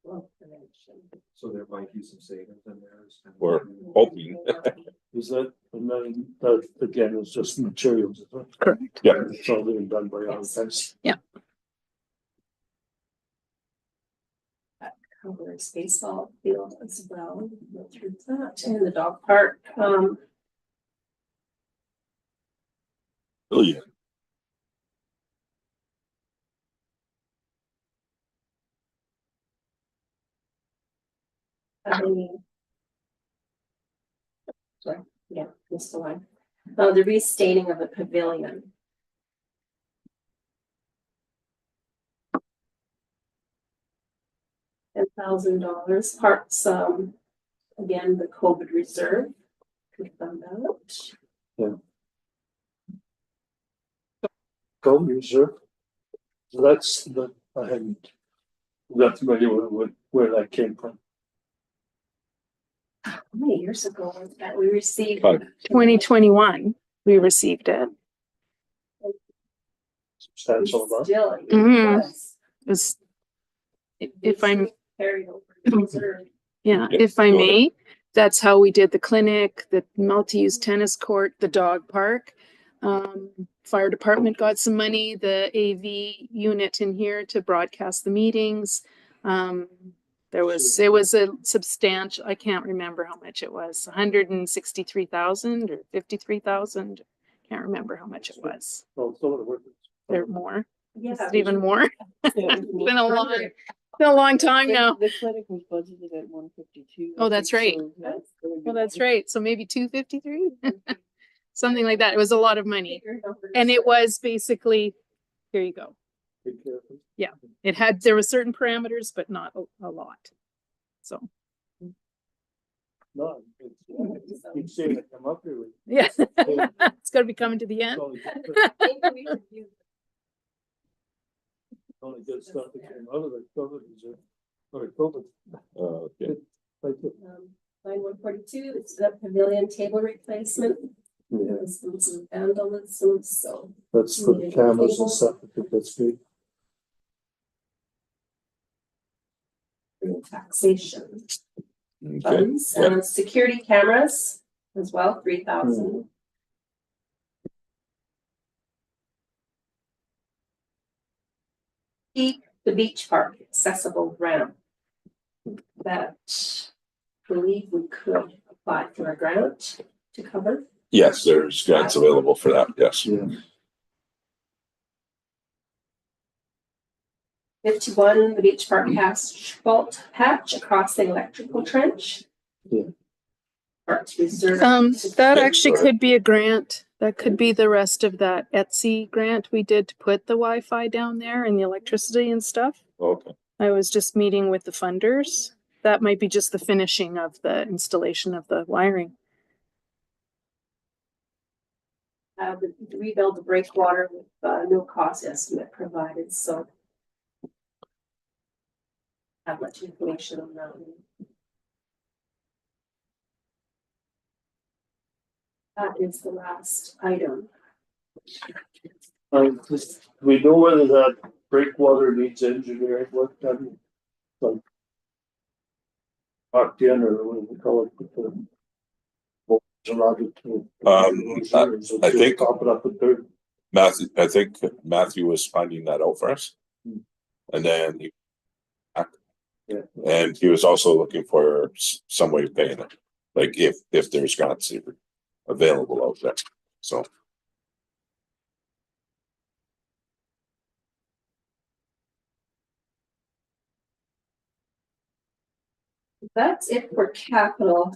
Well, prevention. So there might be some savings in there. We're hoping. Is that, and then that again is just materials, isn't it? Correct. Yeah. It's all being done by our guys. Covers baseball field as well. Go through that. And the dog park. Oh, yeah. Sorry, yeah, missed the line. The restaining of the pavilion. $10,000 parts, again, the COVID reserve. Confirm that. Go reserve. So that's the, I hadn't, not familiar with where that came from. How many years ago was that we received? 2021, we received it. Substantial amount. Still, it Mhm. was. It was, if I'm, Carried over to reserve. yeah, Yeah, if I go ahead. may, that's how we did the clinic, the multi-use tennis court, the dog park. Fire department got some money, the AV unit in here to broadcast the meetings. It was a substantial, I can't remember how much it was, 163,000 or 53,000. Can't remember how much it was. Oh, some of the workers. There more, Yeah. even more. Been a long time now. The clinic was budgeted at 152. Oh, that's right. Well, that's right. So maybe 253, something like that. It was a lot of money. And it was basically, here you go. Be careful. There were certain parameters, but not a lot. So, No, keep seeing it come up here. with- yeah, it's gotta be coming to the end. Only good stuff that came out of the COVID reserve. Or COVID. Okay. Thank you. Line 142, it's the pavilion table replacement. Yeah, There was some vandalism, so. that's for the cameras and stuff. I think that's good. Taxation Okay. funds, Yeah. security cameras as well, 3,000. The beach park accessible ramp. That I believe we could apply for a grant to cover. Yes, there's grants available for that, yes. Yeah. 51, the beach park asphalt patch across the electrical trench. Yeah. Parks reserve. That actually could be a grant. That could be the rest of that Etsy grant we did to put the Wi-Fi down there and the electricity and stuff. Okay. I was just meeting with the funders. That might be just the finishing of the installation of the wiring. Rebuild the breakwater with no cost estimate provided, so. Have much information on that. That is the last item. We know whether that breakwater needs engineering work done. Like. Marked in or what do we call it? With the bolts around it, I think- Top it up with dirt. Matthew, I think Matthew was finding that out for us. Hmm. And then Yeah. and he was also looking for some way of paying it, like if there's grants available out there, so. That's it for capital.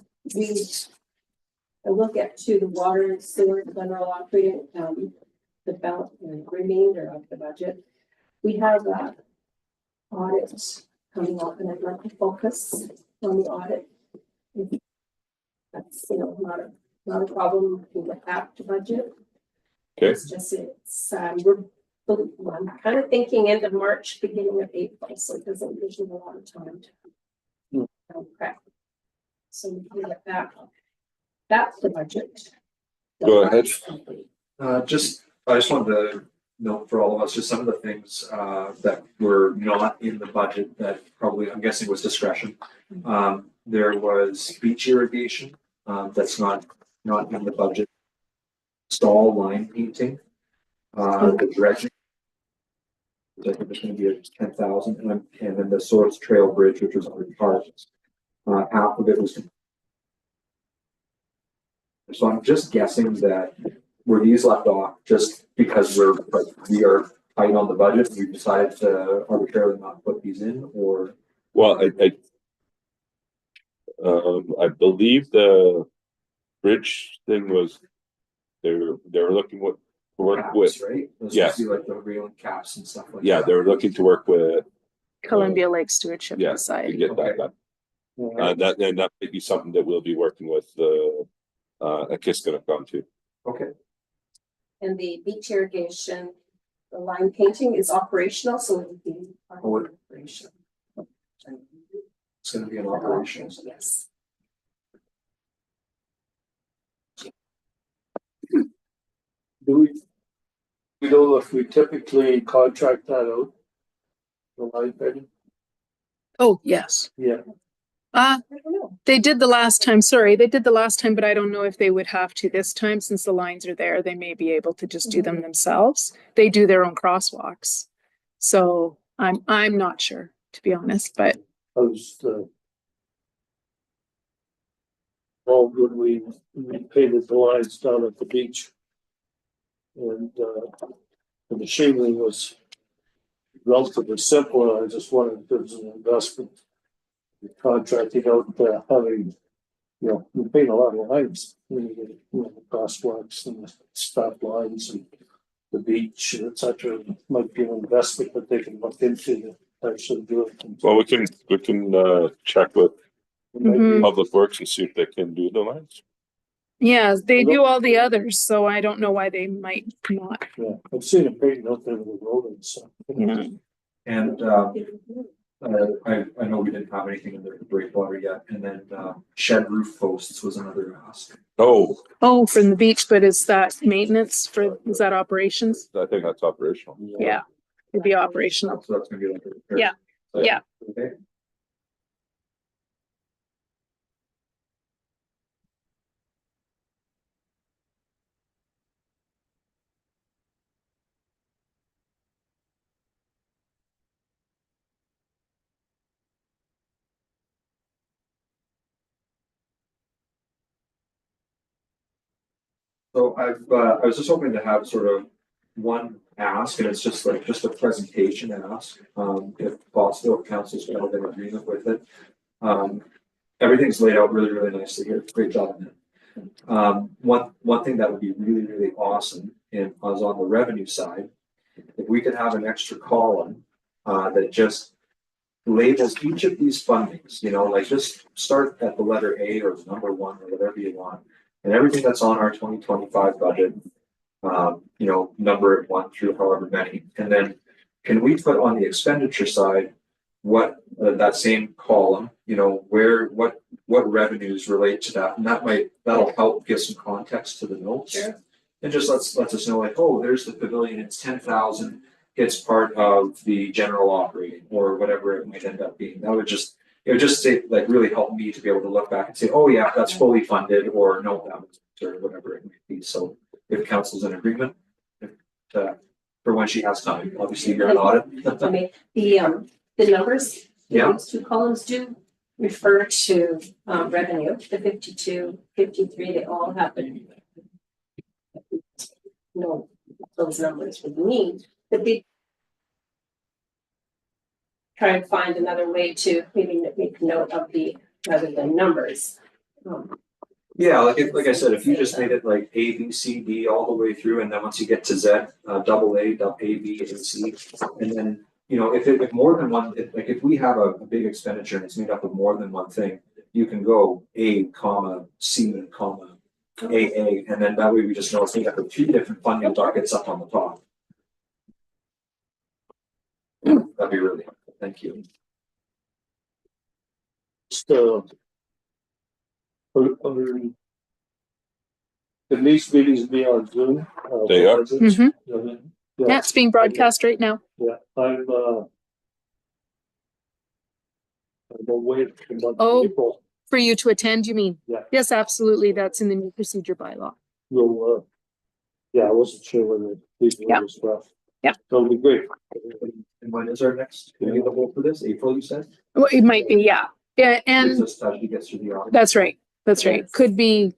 I look at to the water and sewer general operating, the remainder of the budget. We have audits coming up, and I'd like to focus on the audit. That's, not a problem. We can get back to budget. Okay. It's just, I'm kind of thinking end of March, beginning of April, so it doesn't usually a lot of time to prep. So we can get back. That's the budget. Go ahead. I just wanted to note for all of us, just some of the things that were not in the budget that probably, I'm guessing, was discretion. There was beach irrigation, that's not in the budget. Stall line painting, the dredging. I think it's gonna be at 10,000, and then the Swords Trail Bridge, which was under parts. Half of it was. So I'm just guessing that were these left off just because we are tight on the budget, and we decided to arbitrarily not put these in, or? Well, I believe the bridge thing was, they were looking to work with, Caps, right? Those yeah. must be like the railing caps and stuff like that. yeah, they were looking to work with, Columbia Lake Stewardship yeah, to Society. get that done. That might be something that we'll be working with the, Kiskana come to. Okay, And the beach irrigation, the line painting is operational, so it would be. Operation. it's gonna be an operation. Yes. Do we know if we typically contract that out? The line painting? Oh, yes. Yeah. I don't know. They did the last time, sorry, they did the last time, but I don't know if they would have to this time since the lines are there. They may be able to just do them themselves. They do their own crosswalks. So I'm not sure, to be honest, but How's well, when we painted the lines down at the beach. And the shingling was relatively simple, and I just wondered if there was an investment. Contracting out, having, we paint a lot of lines, the crosswalks and the stop lines and the beach, et cetera. Might be an investment that they can look into to actually do it. Well, we can check with Mhm. Public Works and see if they can do the lines. yeah, they do all the others, so I don't know why they might not. Yeah, I've seen it painted out there with the road and stuff. Yeah. And I know we didn't have anything in there for breakwater yet, and then shed roof posts was another ask. Oh, from the beach, but is that maintenance is that operations? I think that's operational. Yeah, it'd be operational. So that's gonna be like a repair. Yeah, yeah. Okay. So I was just hoping to have sort of one ask, and it's just a presentation ask, if possible, if council's kind of in agreement with it. Everything's laid out really, really nicely here. Great job. One thing that would be really, really awesome, and was on the revenue side, if we could have an extra column that just labels each of these fundings, like just start at the letter A or number 1 or whatever you want. And everything that's on our 2025 budget, number it 1 through however many. And then can we put on the expenditure side what that same column, what what revenues relate to that, and that'll help give some context to the notes. Sure. And just lets us know like, oh, there's the pavilion, it's 10,000, it's part of the general operating or whatever it might end up being. It would just say, like, really help me to be able to look back and say, oh yeah, that's fully funded, or no, that was, or whatever it might be. So if council's in agreement, for when she has time, obviously you're an audit. I mean, the numbers, Yeah. those two columns do refer to revenue, the 52, 53, they all happen. No, those numbers would mean the big. Try and find another way to maybe make note of the, rather than numbers. Yeah, like I said, if you just made it like A, B, C, D all the way through, and then once you get to Z, double A, B, and C, and then, you know, if more than one, if we have a big expenditure and it's made up of more than one thing, you can go A, comma, C, comma, AA, and then that way we just know it's made up of 3 different funding buckets up on the top. That'd be really helpful. Thank you. Just, can these meetings be on Zoom? They are. Mhm. Yeah, Yeah, it's being broadcast right now. yeah, I'm away for the month Oh. of April. For you to attend, you mean? Yeah. Yes, absolutely. That's in the new procedure bylaw. We'll, yeah, I wasn't sure whether these Yeah. were stuff. Yeah. That'll be great. And when is our next, can we get the whole for this? April, you said? Well, it might be, yeah. Yeah, Gives and us time to get through the audit. that's right. That's right. Could be,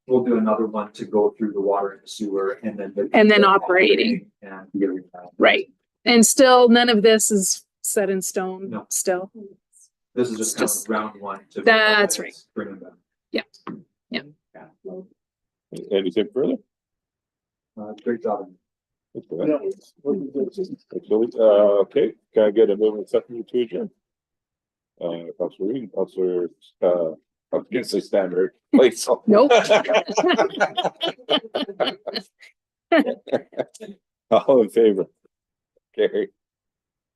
We'll do another one to go through the water and the sewer and then. And then operating. And getting that. right. And still, none of this is set in stone No. still. This is just kind Just- of round one to. That's right. Bring them back. Anything further? Great job. Yeah. Okay, can I get a movement second to adjourn? Councilor Reed, Councilor, I was gonna say Stanford, please. Nope. All in favor?